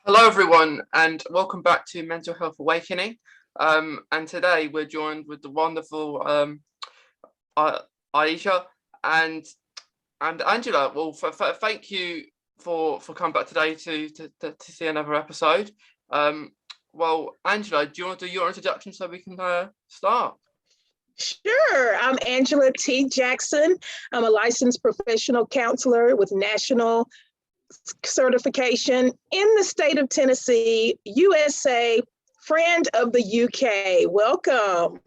Hello, everyone, and welcome back to Mental Health Awakening. And today we're joined with the wonderful Aisha and Angela. Well, thank you for coming back today to see another episode. Well, Angela, do you want to do your introduction so we can start? Sure. I'm Angela T. Jackson. I'm a licensed professional counselor with national certification in the state of Tennessee, USA, friend of the UK. Welcome.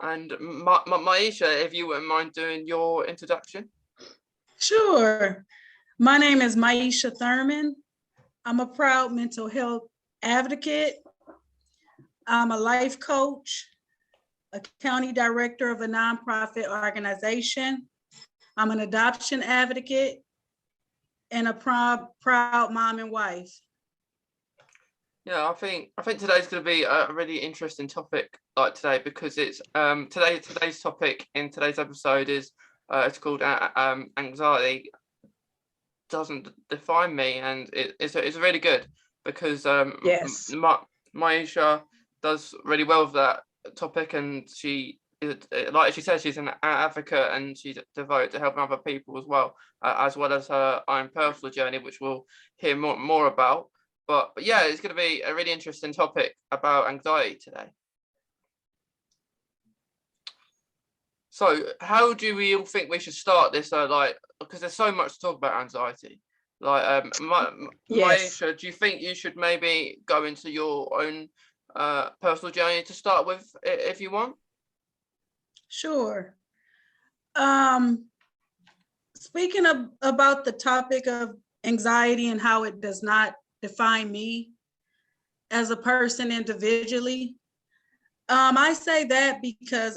And Myesha, if you wouldn't mind doing your introduction. Sure. My name is Myesha Thurman. I'm a proud mental health advocate. I'm a life coach, a county director of a nonprofit organization. I'm an adoption advocate and a proud mom and wife. Yeah, I think today's going to be a really interesting topic like today because it's today's topic in today's episode is it's called anxiety doesn't define me, and it's really good because Yes. Myesha does really well with that topic, and she like she said, she's an advocate and she's devoted to helping other people as well as her own personal journey, which we'll hear more about. But yeah, it's going to be a really interesting topic about anxiety today. So how do we all think we should start this? Because there's so much to talk about anxiety. Yes. Myesha, do you think you should maybe go into your own personal journey to start with, if you want? Sure. Speaking about the topic of anxiety and how it does not define me as a person individually, I say that because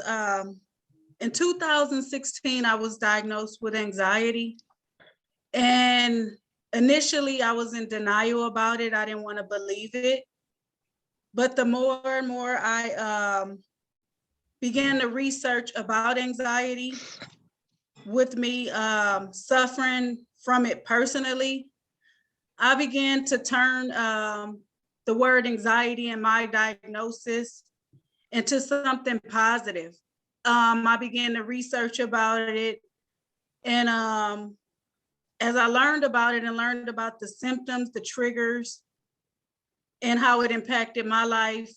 in 2016, I was diagnosed with anxiety. And initially, I was in denial about it. I didn't want to believe it. But the more and more I began to research about anxiety, with me suffering from it personally, I began to turn the word anxiety in my diagnosis into something positive. I began to research about it, and as I learned about it and learned about the symptoms, the triggers, and how it impacted my life,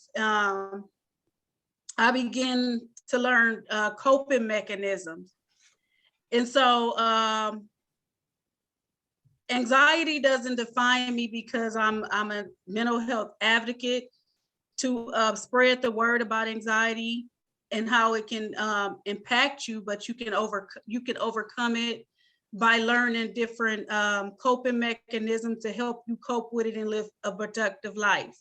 I began to learn coping mechanisms. And so anxiety doesn't define me because I'm a mental health advocate to spread the word about anxiety and how it can impact you, but you can overcome it by learning different coping mechanisms to help you cope with it and live a productive life.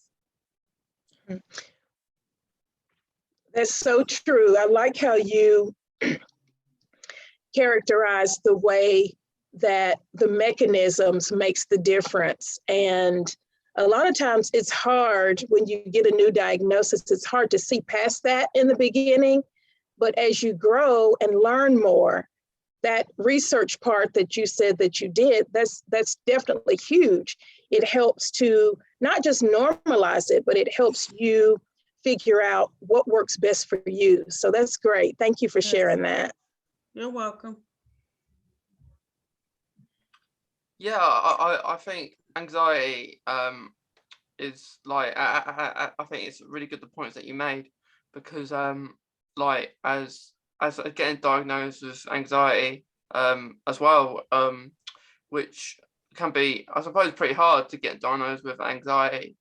That's so true. I like how you characterize the way that the mechanisms makes the difference. And a lot of times it's hard when you get a new diagnosis, it's hard to see past that in the beginning. But as you grow and learn more, that research part that you said that you did, that's definitely huge. It helps to not just normalize it, but it helps you figure out what works best for you. So that's great. Thank you for sharing that. You're welcome. Yeah, I think anxiety is like I think it's really good the points that you made because like as getting diagnosed with anxiety as well, which can be, I suppose, pretty hard to get diagnosed with anxiety,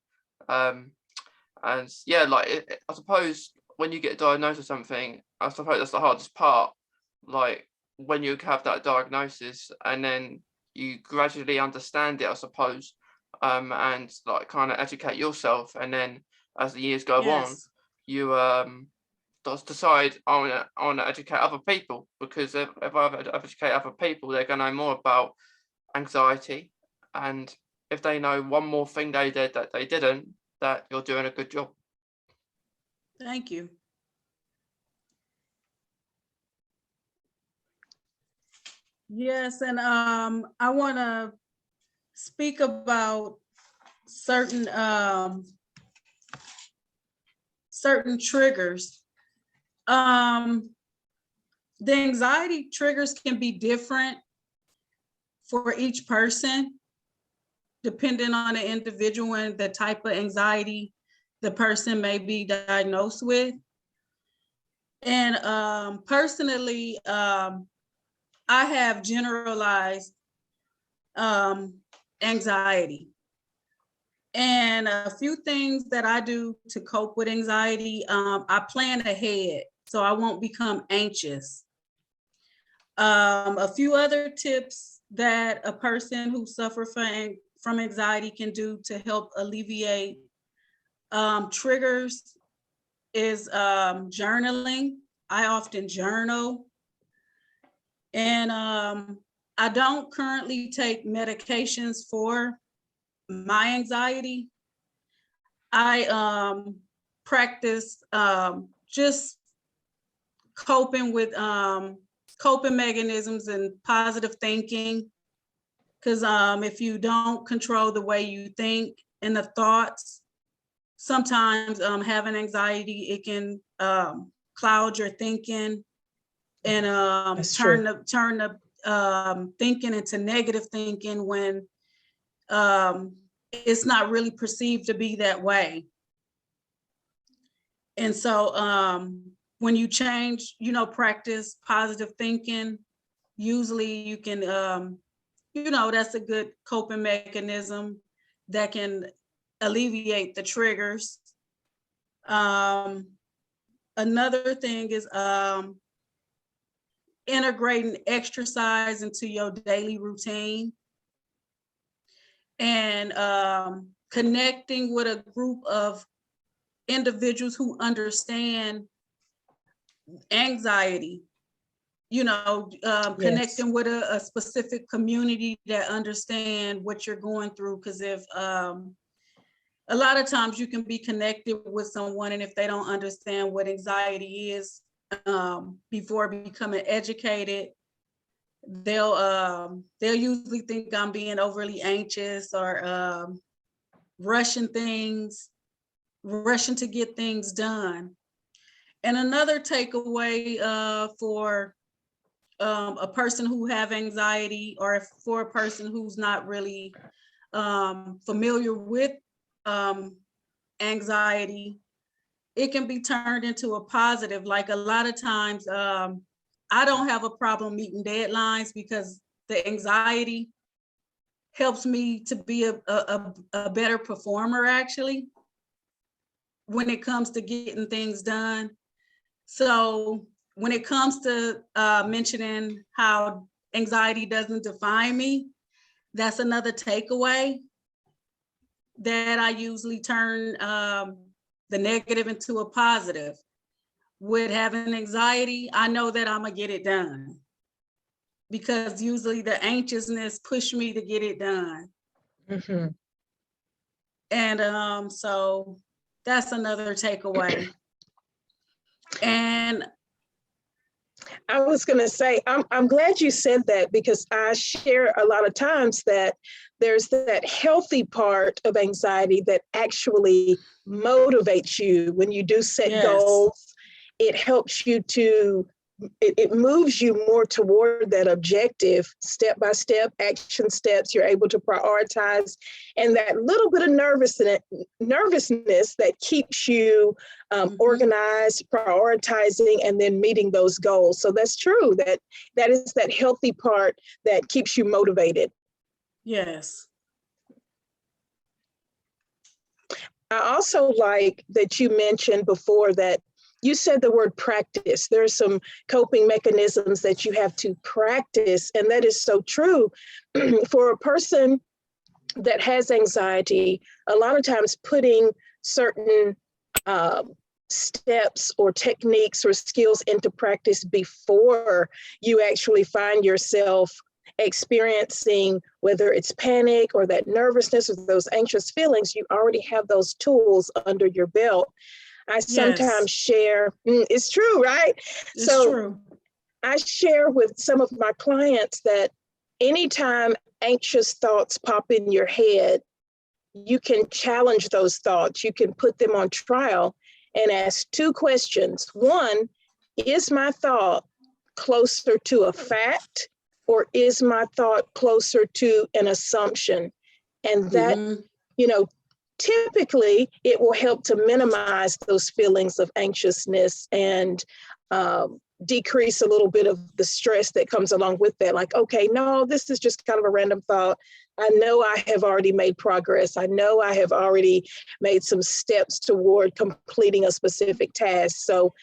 and yeah, like I suppose when you get diagnosed with something, I suppose that's the hardest part, like when you have that diagnosis and then you gradually understand it, I suppose, and like kind of educate yourself, and then as the years go on, you decide I want to educate other people, because if I educate other people, they're going to know more about anxiety, and if they know one more thing they did that they didn't, that you're doing a good job. Thank you. Yes, and I want to speak about certain certain triggers. The anxiety triggers can be different for each person, depending on the individual and the type of anxiety the person may be diagnosed with. And personally, I have generalized anxiety. And a few things that I do to cope with anxiety, I plan ahead so I won't become anxious. A few other tips that a person who suffers from anxiety can do to help alleviate triggers is journaling. I often journal. And I don't currently take medications for my anxiety. I practice just coping with coping mechanisms and positive thinking. Because if you don't control the way you think and the thoughts, sometimes having anxiety, it can cloud your thinking and turn the thinking into negative thinking when it's not really perceived to be that way. And so when you change, practice positive thinking, usually you can, that's a good coping mechanism that can alleviate the triggers. Another thing is integrating exercise into your daily routine and connecting with a group of individuals who understand anxiety, connecting with a specific community that understand what you're going through. Because if a lot of times you can be connected with someone, and if they don't understand what anxiety is before becoming educated, they'll usually think I'm being overly anxious or rushing to get things done. And another takeaway for a person who have anxiety, or for a person who's not really familiar with anxiety, it can be turned into a positive. Like a lot of times, I don't have a problem meeting deadlines because the anxiety helps me to be a better performer, actually, when it comes to getting things done. So when it comes to mentioning how anxiety doesn't define me, that's another takeaway that I usually turn the negative into a positive. With having anxiety, I know that I'm gonna get it done, because usually the anxiousness push me to get it done. Mm-hmm. And so that's another takeaway. And I was going to say, I'm glad you said that, because I share a lot of times that there's that healthy part of anxiety that actually motivates you when you do set goals. It helps you to, it moves you more toward that objective, step by step, action steps. You're able to prioritize, and that little bit of nervousness that keeps you organized, prioritizing, and then meeting those goals. So that's true. That is that healthy part that keeps you motivated. Yes. I also like that you mentioned before that you said the word practice. There are some coping mechanisms that you have to practice, and that is so true. For a person that has anxiety, a lot of times putting certain steps or techniques or skills into practice before you actually find yourself experiencing, whether it's panic or that nervousness or those anxious feelings, you already have those tools under your belt. I sometimes share, it's true, right? It's true. I share with some of my clients that anytime anxious thoughts pop in your head, you can challenge those thoughts. You can put them on trial and ask two questions. One, is my thought closer to a fact, or is my thought closer to an assumption? And that, you know, typically it will help to minimize those feelings of anxiousness and decrease a little bit of the stress that comes along with that. Like, okay, no, this is just kind of a random thought. I know I have already made progress. I know I have already made some steps toward completing a specific task. So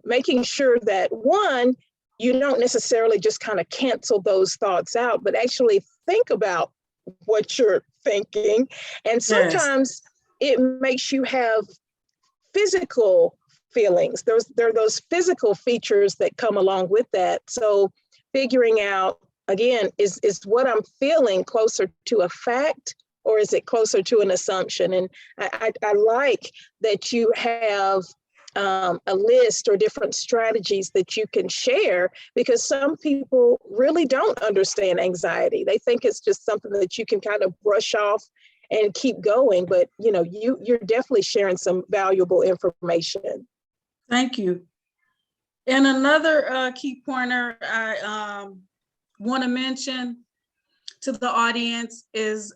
making sure that, one, you don't necessarily just kind of cancel those thoughts out, but actually think about what you're thinking. And sometimes it makes you have physical feelings. There are those physical features that come along with that. So figuring out, again, is what I'm feeling closer to a fact, or is it closer to an assumption? And I like that you have a list or different strategies that you can share, because some people really don't understand anxiety. They think it's just something that you can kind of brush off and keep going. But you know, you're definitely sharing some valuable information. Thank you. And another key pointer I want to mention to the audience is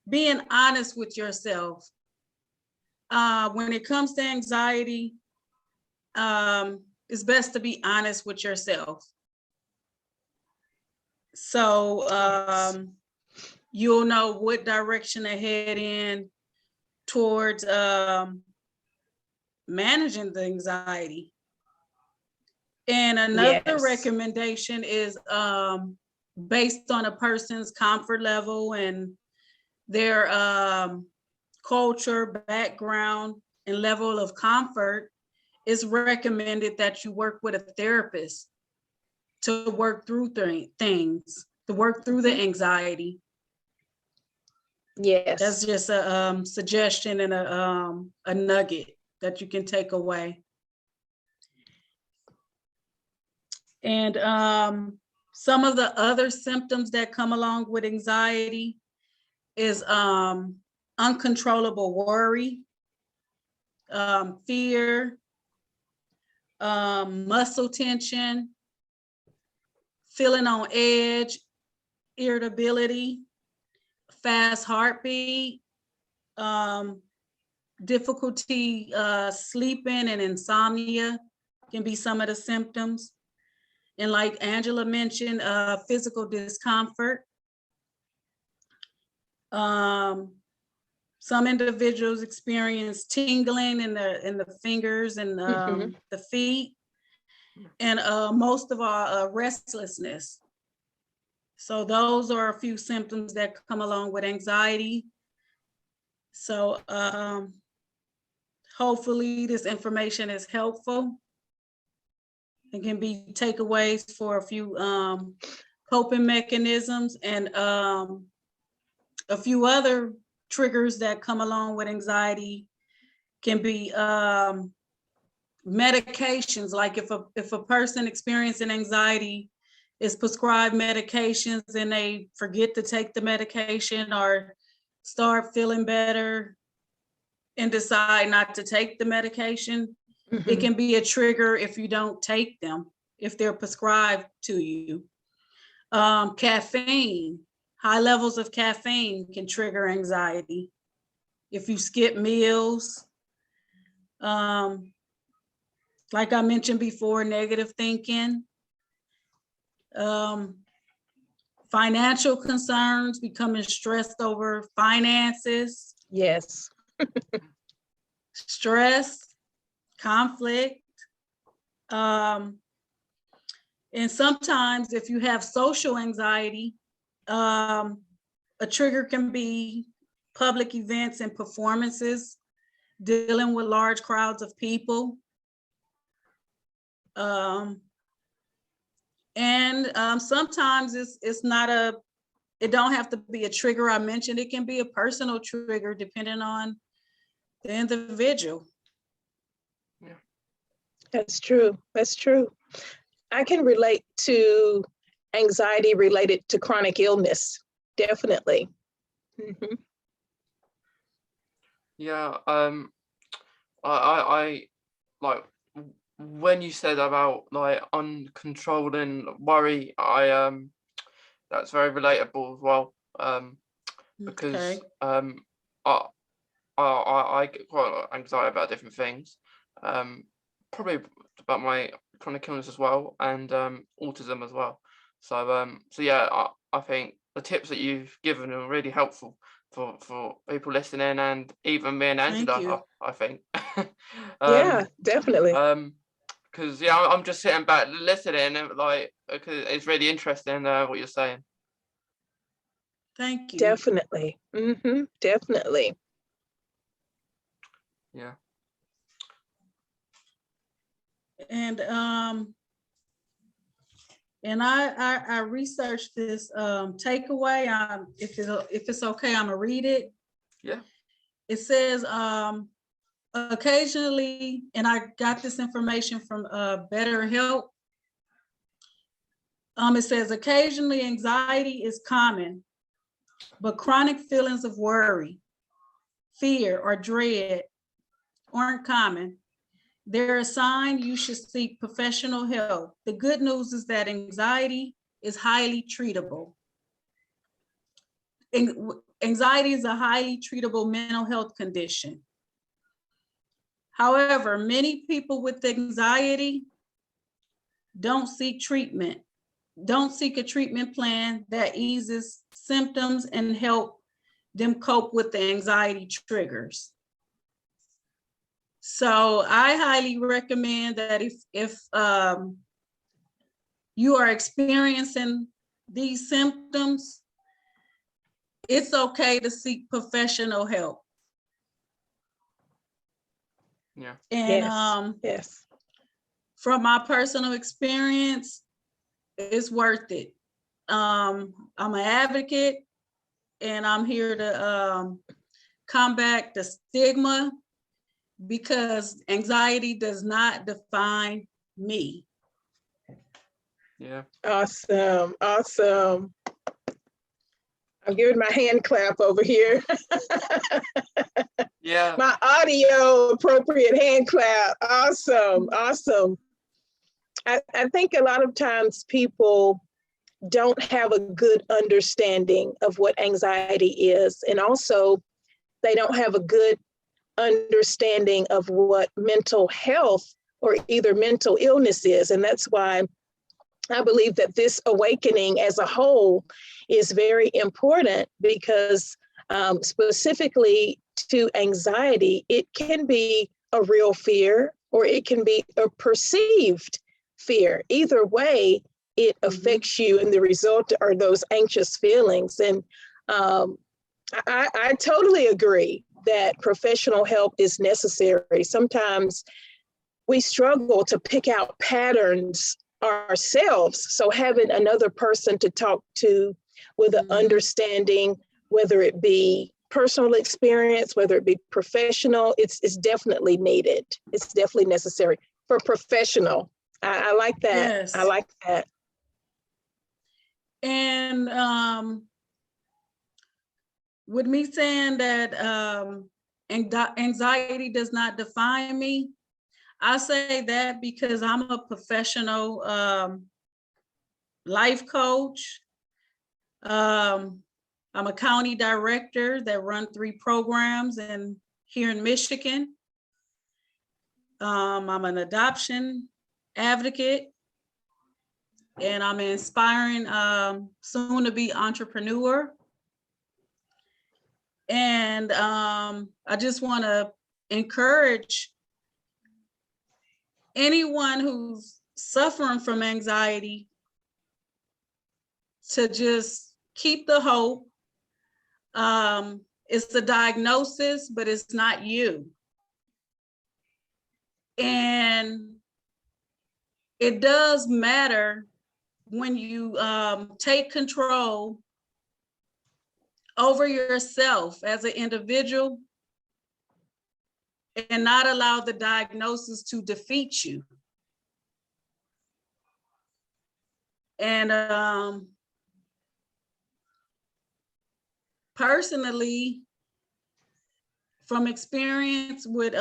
being honest with yourself. When it comes to anxiety, it's best to be honest with yourself. So you'll know what direction to head in towards managing the anxiety. And another recommendation is based on a person's comfort level and their culture, background, and level of comfort, it's recommended that you work with a therapist to work through things, to work through the anxiety. Yes. That's just a suggestion and a nugget that you can take away. And some of the other symptoms that come along with anxiety is uncontrollable worry, fear, muscle tension, feeling on edge, irritability, fast heartbeat, difficulty sleeping, and insomnia can be some of the symptoms. And like Angela mentioned, physical discomfort. Some individuals experience tingling in the fingers and the feet, and most of all, restlessness. So those are a few symptoms that come along with anxiety. So hopefully this information is helpful. It can be takeaways for a few coping mechanisms and a few other triggers that come along with anxiety can be medications. Like if a person experiencing anxiety is prescribed medications and they forget to take the medication or start feeling better and decide not to take the medication, it can be a trigger if you don't take them, if they're prescribed to you. Caffeine, high levels of caffeine can trigger anxiety. If you skip meals, like I mentioned before, negative thinking, financial concerns, becoming stressed over finances. Yes. Stress, conflict. And sometimes if you have social anxiety, a trigger can be public events and performances, dealing with large crowds of people. Sometimes it's not it don't have to be a trigger I mentioned. It can be a personal trigger depending on the individual. That's true. That's true. I can relate to anxiety related to chronic illness. Definitely. Mhm. Yeah. I like when you said about like uncontrolling worry, that's very relatable as well. Because Okay. I I get quite a lot of anxiety about different things. Probably about my chronic illness as well, and autism as well. So yeah, I think the tips that you've given are really helpful for people listening, and even me and Thank Angela, you. I think. Yeah, definitely. Um, because yeah, I'm just sitting back listening, and like, because it's really interesting what you're saying. Thank you. Definitely. Definitely. Yeah. And I researched this takeaway. If it's okay, I'm gonna read it. Yeah. It says occasionally, and I got this information from BetterHelp. It says occasionally anxiety is common, but chronic feelings of worry, fear, or dread aren't common. They're a sign you should seek professional help. The good news is that anxiety is highly treatable. Anxiety is a highly treatable mental health condition. However, many people with anxiety don't seek treatment, don't seek a treatment plan that eases symptoms and help them cope with the anxiety triggers. So I highly recommend that if you are experiencing these symptoms, it's okay to seek professional help. Yeah. And Yes. from my personal experience, it's worth it. I'm an advocate, and I'm here to combat the stigma, because anxiety does not define me. Yeah. Awesome. Awesome. I'm giving my hand clap over here. Yeah. My audio appropriate hand clap. Awesome. Awesome. I think a lot of times people don't have a good understanding of what anxiety is. And also, they don't have a good understanding of what mental health or either mental illness is. And that's why I believe that this awakening as a whole is very important, because specifically to anxiety, it can be a real fear or it can be a perceived fear. Either way, it affects you, and the result are those anxious feelings. And I totally agree that professional help is necessary. Sometimes we struggle to pick out patterns ourselves. So having another person to talk to with an understanding, whether it be personal experience, whether it be professional, it's definitely needed. It's definitely necessary for professional. I like that. Yes. I like that. And with me saying that anxiety does not define me, I say that because I'm a professional life coach. I'm a county director that run 3 programs here in Michigan. I'm an adoption advocate, and I'm an inspiring soon to be entrepreneur. And I just want to encourage anyone who's suffering from anxiety to just keep the hope. It's a diagnosis, but it's not you. And it does matter when you take control over yourself as an individual and not allow the diagnosis to defeat you. And personally, from experience with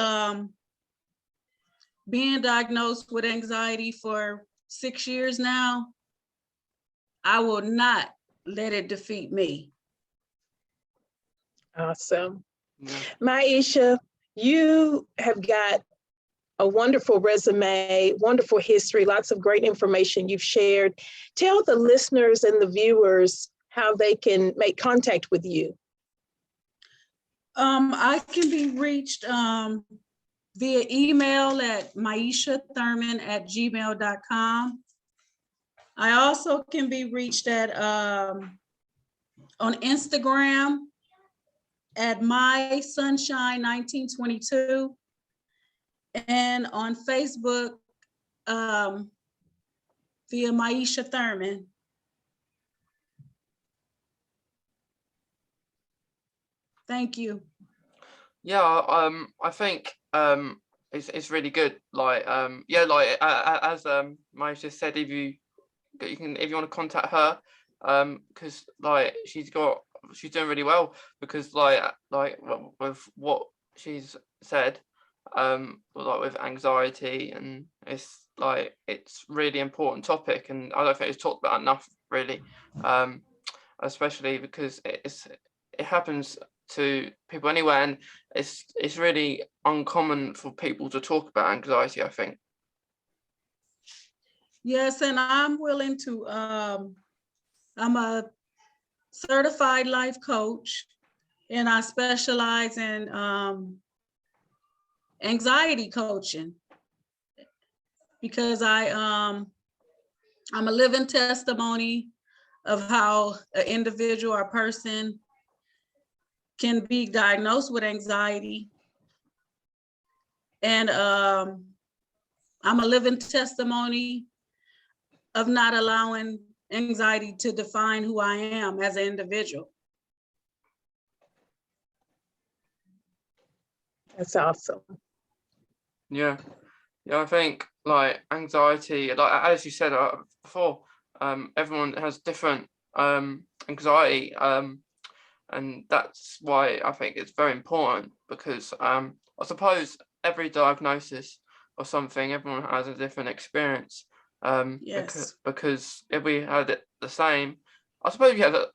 being diagnosed with anxiety for 6 years now, I will not let it defeat me. Awesome. Yeah. Myesha, you have got a wonderful resume, wonderful history, lots of great information you've shared. Tell the listeners and the viewers how they can make contact with you. I can be reached via email at myeshathurman@gmail.com. I also can be reached at on Instagram at mysunshine1922 and on Facebook via Myesha Thurman. Thank you. Yeah, I think it's really good. Like yeah, like as Myesha just said, if you want to contact her, because like she's doing really well, because like with what she's said, like with anxiety, and it's really important topic, and I don't think it's talked about enough really, especially because it happens to people anywhere, and it's really uncommon for people to talk about anxiety, I think. Yes, and I'm willing to, I'm a certified life coach, and I specialize in anxiety coaching, because I'm a living testimony of how an individual or person can be diagnosed with anxiety. And I'm a living testimony of not allowing anxiety to define who I am as an individual. That's awesome. Yeah, I think like anxiety, like as you said before, everyone has different anxiety, and that's why I think it's very important, because I suppose every diagnosis or something, everyone has a different experience. Yes. Because if we had it the same, I suppose we have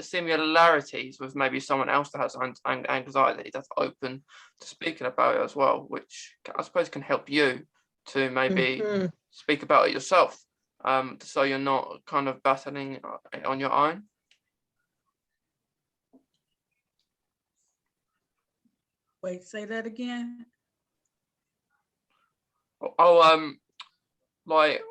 similarities with maybe someone else that has anxiety that's open to speaking about it as well, which I suppose can help you to maybe speak about it yourself, so you're not kind of battling on your own. Wait, say that again. Oh, like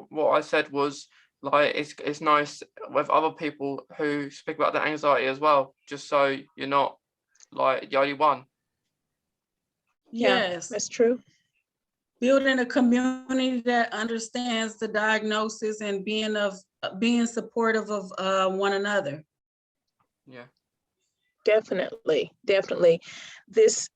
what I said was, like it's nice with other people who speak about their anxiety as well, just so you're not like the only one. Yes. Yeah, that's true. Building a community that understands the diagnosis and being supportive of one another. Yeah. Definitely. This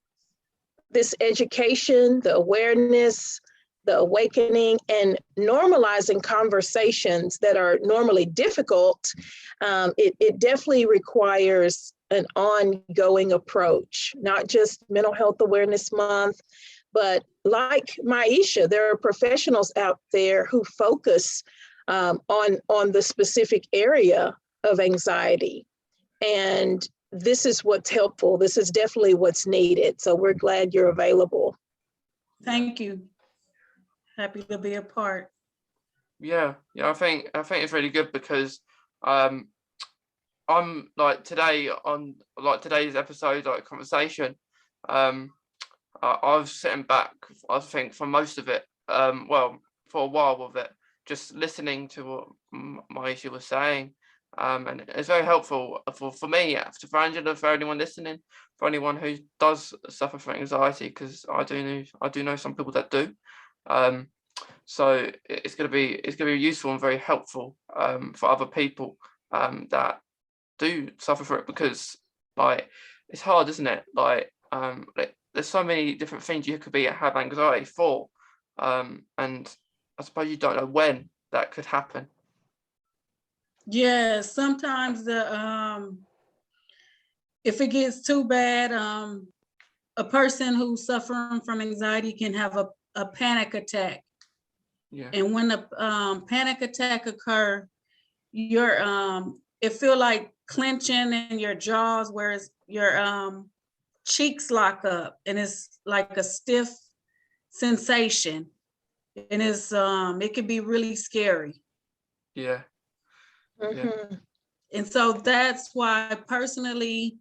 education, the awareness, the awakening, and normalizing conversations that are normally difficult, it definitely requires an ongoing approach, not just Mental Health Awareness Month, but like Myesha, there are professionals out there who focus on the specific area of anxiety. And this is what's helpful. This is definitely what's needed. So we're glad you're available. Thank you. Happy to be a part. Yeah, I think it's really good, because I'm like today on like today's episode, like conversation, I was sitting back, I think, for most of it, well, for a while with it, just listening to what Myesha was saying, and it's very helpful for me, for Angela, for anyone listening, for anyone who does suffer from anxiety, because I do know some people that do, so it's gonna be useful and very helpful for other people that do suffer from it, because like it's hard, isn't it? Like there's so many different things you could have anxiety for, and I suppose you don't know when that could happen. Yeah, sometimes if it gets too bad, a person who's suffering from anxiety can have a panic attack. Yeah. And when the panic attack occur, it feel like clenching in your jaws, whereas your cheeks lock up, and it's like a stiff sensation, and it can be really scary. Yeah. Yeah. Mhm. And so that's why personally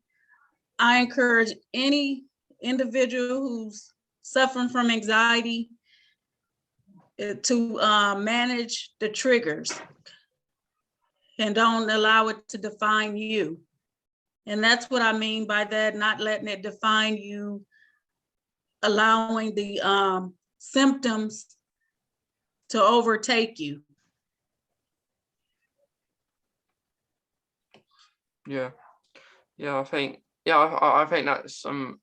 I encourage any individual who's suffering from anxiety to manage the triggers and don't allow it to define you. And that's what I mean by that, not letting it define you, allowing the symptoms to overtake you. Yeah. Yeah. I think that's some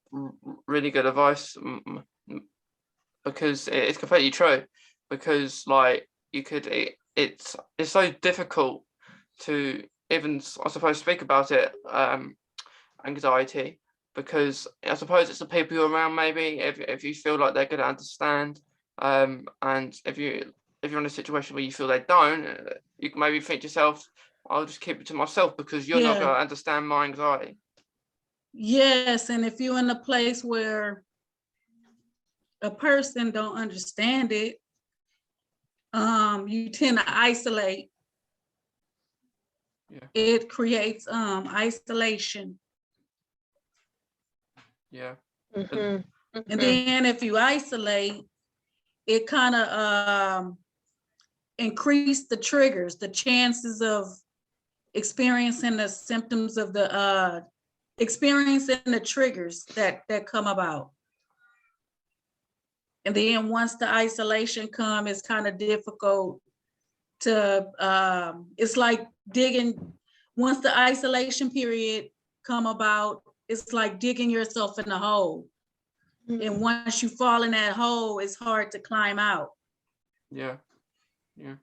really good advice, because it's completely true. Because like you could, it's so difficult to even, I suppose, speak about it, anxiety, because I suppose it's the people you're around. Maybe if you feel like they're going to understand, and if you're in a situation where you feel they don't, you can maybe think to yourself, I'll just keep it to myself because you're not Yeah. going to understand my anxiety. Yes, and if you're in a place where a person don't understand it, you tend to isolate. Yeah. It creates isolation. Yeah. Mhm. And then if you isolate, it kind of increase the triggers, the chances of experiencing the symptoms of experiencing the triggers that come about. And then once the isolation comes, it's kind of difficult to, it's like digging, once the isolation period come about, it's like digging yourself in a hole. And once you fall in that hole, it's hard to climb out. Yeah. Yeah.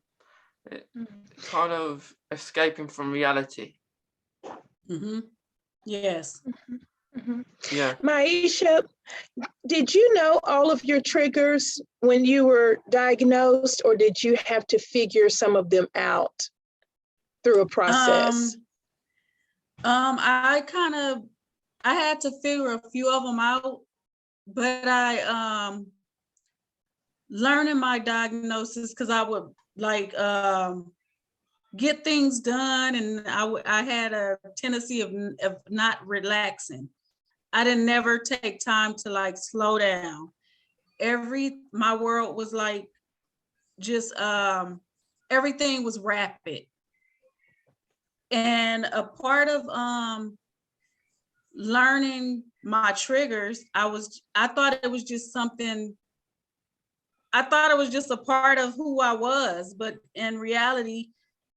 It's kind of escaping from reality. Mm-hmm. Yes. Mhm. Yeah. Myesha, did you know all of your triggers when you were diagnosed, or did you have to figure some of them out through a process? I had to figure a few of them out, but I learning my diagnosis, because I would like get things done, and I had a tendency of not relaxing. I didn't never take time to like slow down. My world was like just everything was rapid. And a part of learning my triggers, I thought it was just something, I thought it was just a part of who I was, but in reality,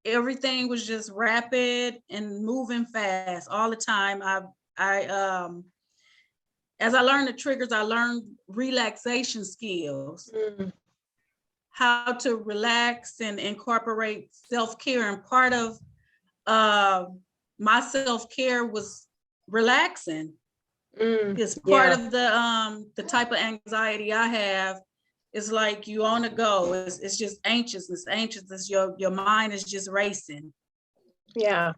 everything was just rapid and moving fast all the time. As I learned the triggers, I learned relaxation skills, how to relax and incorporate self-care. And part of my self-care was relaxing. It's part of the type of anxiety I have. It's like you on the go. It's just anxiousness. Your mind is just racing. Yeah.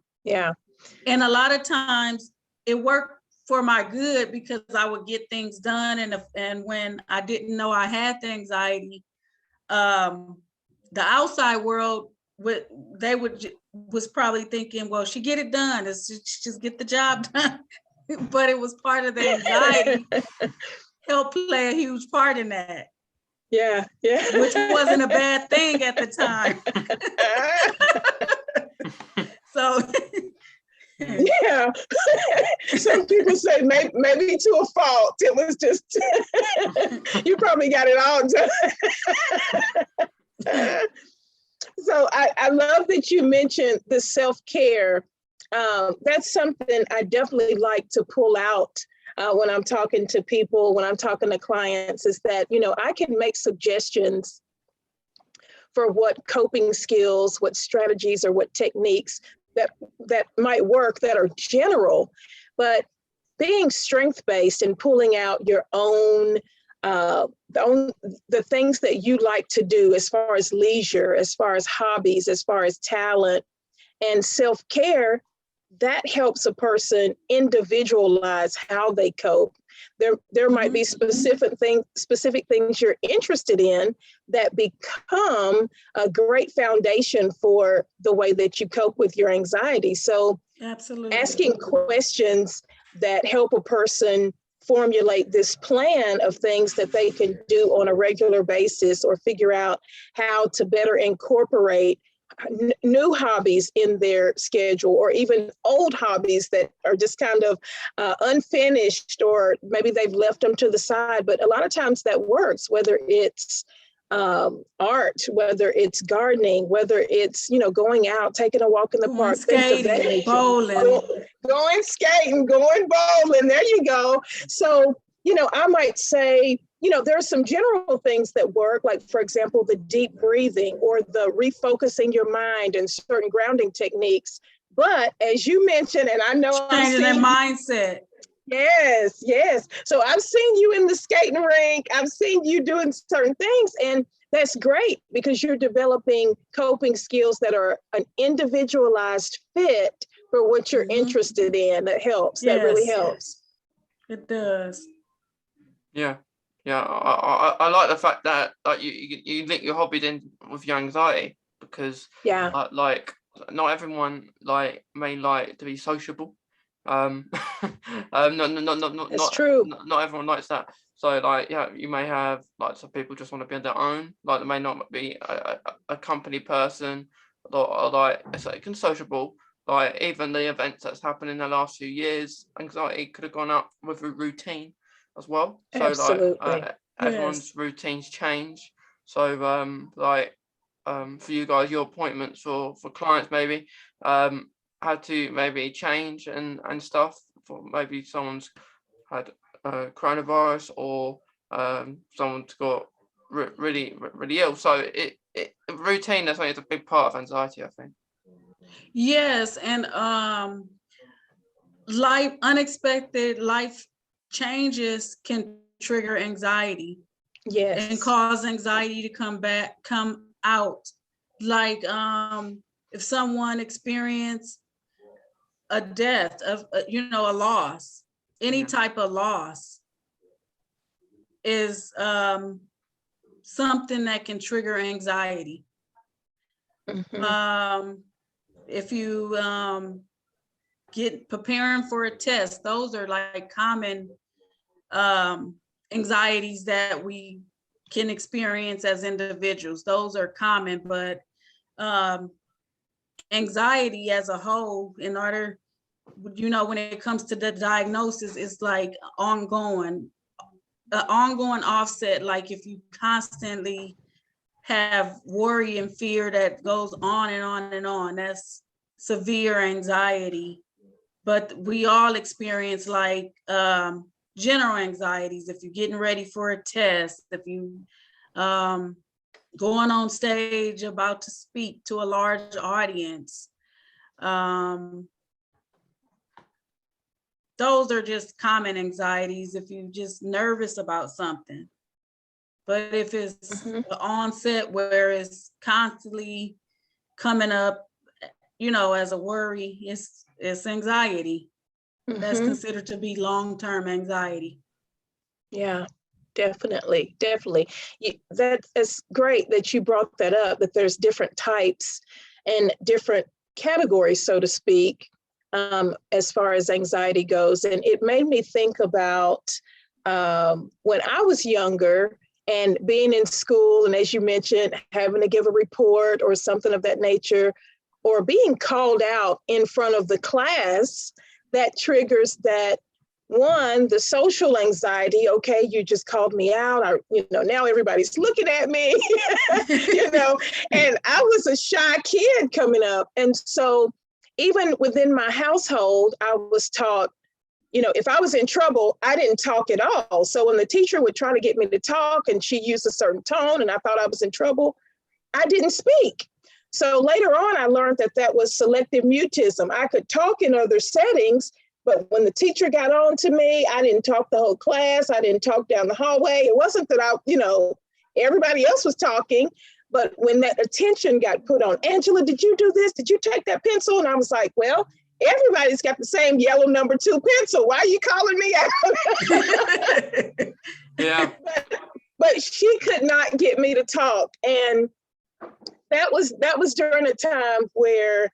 And a lot of times it worked for my good, because I would get things done. And when I didn't know I had the anxiety, the outside world was probably thinking, well, she get it done. It's just get the job done. But it was part of the anxiety helped play a huge part in that. Yeah. Which wasn't a bad thing at the time. So yeah. Some people say maybe to a fault. It was just you probably got it all done. So I love that you mentioned the self-care. That's something I definitely like to pull out when I'm talking to people, when I'm talking to clients, is that, I can make suggestions for what coping skills, what strategies, or what techniques that might work that are general, but being strength-based and pulling out your own, the things that you like to do as far as leisure, as far as hobbies, as far as talent and self-care, that helps a person individualize how they cope. There might be specific things you're interested in that become a great foundation for the way that you cope with your anxiety. So absolutely, asking questions that help a person formulate this plan of things that they can do on a regular basis, or figure out how to better incorporate new hobbies in their schedule, or even old hobbies that are just kind of unfinished, or maybe they've left them to the side. But a lot of times that works, whether it's art, whether it's gardening, whether it's, going out, taking a walk in the park, things of that nature. Bowling. Going skating, going bowling, there you go. So, I might say, there are some general things that work, like, for example, the deep breathing or the refocusing your mind and certain grounding techniques. But as you mentioned, and I know changing that mindset. Yes. So I've seen you in the skating rink. I've seen you doing certain things, and that's great because you're developing coping skills that are an individualized fit for what you're interested in. That helps. Yes. That really helps. It does. Yeah. I like the fact that you link your hobby in with your anxiety, because like not everyone may like to be sociable. That's true. Not everyone likes that. So you may have some people just want to be on their own. They may not be a company person, or it's sociable. Even the events that's happened in the last few years, anxiety could have gone up with a routine as well. So absolutely. Everyone's routines change. So for you guys, your appointments for clients maybe had to maybe change and stuff. For maybe someone's had coronavirus, or someone's got really ill. So routine, I think, is a big part of anxiety, I think. Yes, and unexpected life changes can trigger anxiety. Yes. And cause anxiety to come out. Like if someone experienced a death, of a loss, any type of loss is something that can trigger anxiety. If you get preparing for a test, those are common anxieties that we can experience as individuals. Those are common, but anxiety as a whole, in order, when it comes to the diagnosis, is ongoing offset. Like if you constantly have worry and fear that goes on and on and on, that's severe anxiety. But we all experience general anxieties. If you're getting ready for a test, if you going on stage about to speak to a large audience, those are just common anxieties if you're just nervous about something. But if it's the onset where it's constantly coming up, as a worry, it's anxiety. That's considered to be long-term anxiety. Yeah, definitely. That's great that you brought that up, that there's different types and different categories, so to speak, as far as anxiety goes. And it made me think about when I was younger and being in school, and as you mentioned, having to give a report or something of that nature, or being called out in front of the class. That triggers that one, the social anxiety. Okay, you just called me out. Now everybody's looking at me, and I was a shy kid coming up. And so even within my household, I was taught, if I was in trouble, I didn't talk at all. So when the teacher would try to get me to talk and she used a certain tone and I thought I was in trouble, I didn't speak. So later on, I learned that that was selective mutism. I could talk in other settings, but when the teacher got on to me, I didn't talk the whole class. I didn't talk down the hallway. It wasn't that everybody else was talking, but when that attention got put on, Angela, did you do this? Did you take that pencil? And I was like, well, everybody's got the same yellow number 2 pencil. Why are you calling me out? Yeah. But she could not get me to talk. And that was during a time where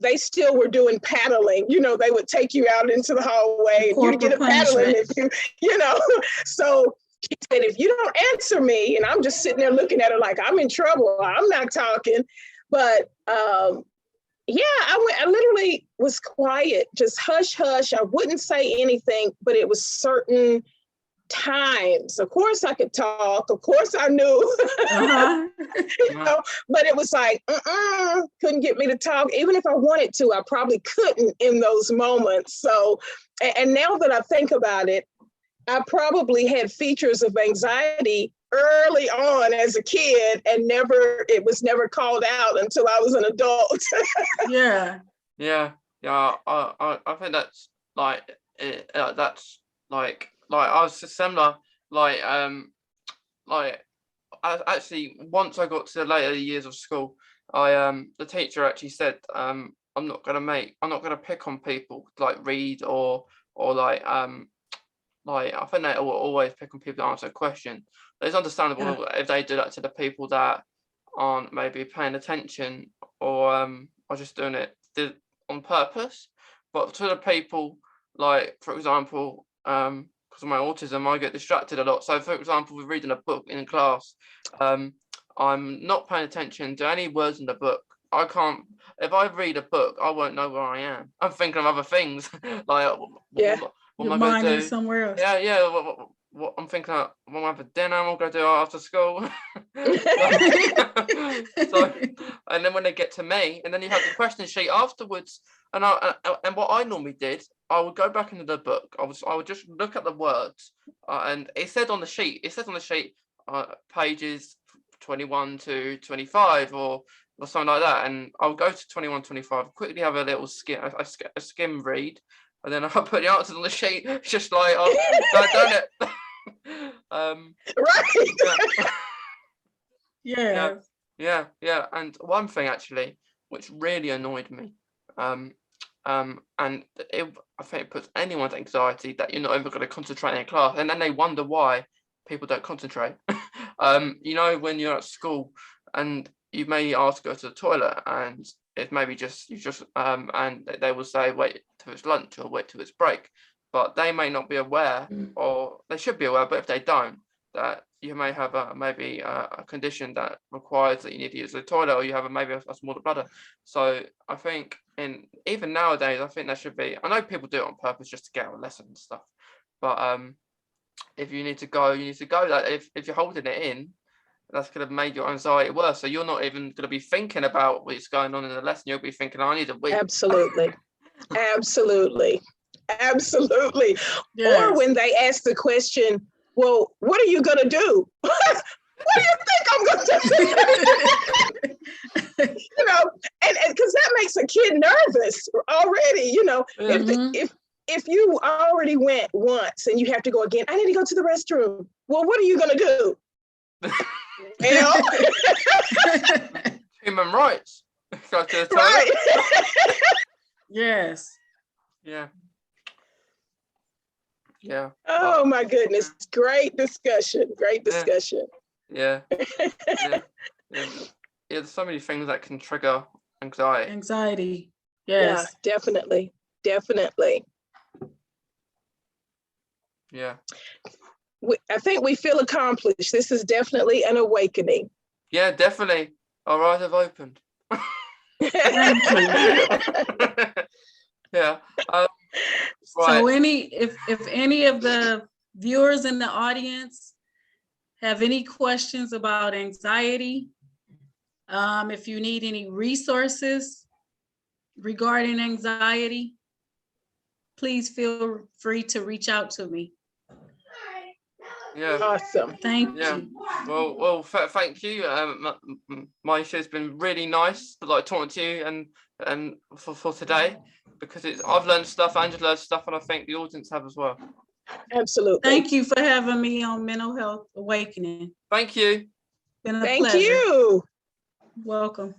they still were doing paddling. They would take you out into the hallway and you'd get a paddling if So she said, if you don't answer me, and I'm just sitting there looking at her like I'm in trouble, I'm not talking. But I literally was quiet, just hush, hush. I wouldn't say anything, but it was certain times. Of course I could talk. Of course I knew, but it was like, couldn't get me to talk. Even if I wanted to, I probably couldn't in those moments. So, and now that I think about it, I probably had features of anxiety early on as a kid, and it was never called out until I was an adult. Yeah. I think that's I was similar. Actually, once I got to the later years of school, the teacher actually said, I'm not gonna pick on people like read or I think they will always pick on people to answer a question. It's understandable if they do that to the people that aren't maybe paying attention or are just doing it on purpose. But to the people, like, for example, because of my autism, I get distracted a lot. So, for example, we're reading a book in class. I'm not paying attention to any words in the book. I can't. If I read a book, I won't know where I am. I'm thinking of other things. Like, what your am I mind going to is do? somewhere else. Yeah. What I'm thinking of, what am I for dinner? I'm going to do after school. So, and then when they get to me, and then you have the question sheet afterwards. And what I normally did, I would go back into the book. I would just look at the words, and it said on the sheet. It says on the sheet, pages 21 to 25, or something like that. And I'll go to 21, 25, quickly have a little skim read, and then I'll put the answers on the sheet. It's just like, I've done it. Right. Yeah. And one thing actually, which really annoyed me, and I think it puts anyone's anxiety that you're not ever going to concentrate in class, and then they wonder why people don't concentrate. When you're at school and you may ask to go to the toilet, and it maybe and they will say wait till it's lunch or wait till it's break, but they may not be aware, or they should be aware, but if they don't, that you may have a condition that requires that you need to use the toilet, or you have maybe a smaller bladder. So I think even nowadays, I think there should be. I know people do it on purpose just to get out a lesson and stuff, but if you need to go, you need to go. Like if you're holding it in, that's going to make your anxiety worse. So you're not even going to be thinking about what's going on in the lesson. You'll be thinking, I need a wee. Absolutely. Yes. Or when they ask the question, well, what are you going to do? What do you think I'm going to do? And because that makes a kid nervous already, if you already went once and you have to go again, I need to go to the restroom. Well, what are you going to do? Human rights. Go to the toilet. Right. Yes. Yeah. Oh my goodness. Great discussion. Yeah. There's so many things that can trigger anxiety. Yes. Yeah, definitely. Yeah. I think we feel accomplished. This is definitely an awakening. Yeah, definitely. Our eyes have opened. Thank you. Yeah. So if any of the viewers in the audience have any questions about anxiety, if you need any resources regarding anxiety, please feel free to reach out to me. Yeah. Awesome. Thank Yeah. you. Well, thank you. Myesha, it's been really nice to like talking to you and for today, because I've learned stuff, Angela learned stuff, and I think the audience have as well. Absolutely. Thank you for having me on Mental Health Awakening. Thank you. Been a Thank pleasure. you. Welcome.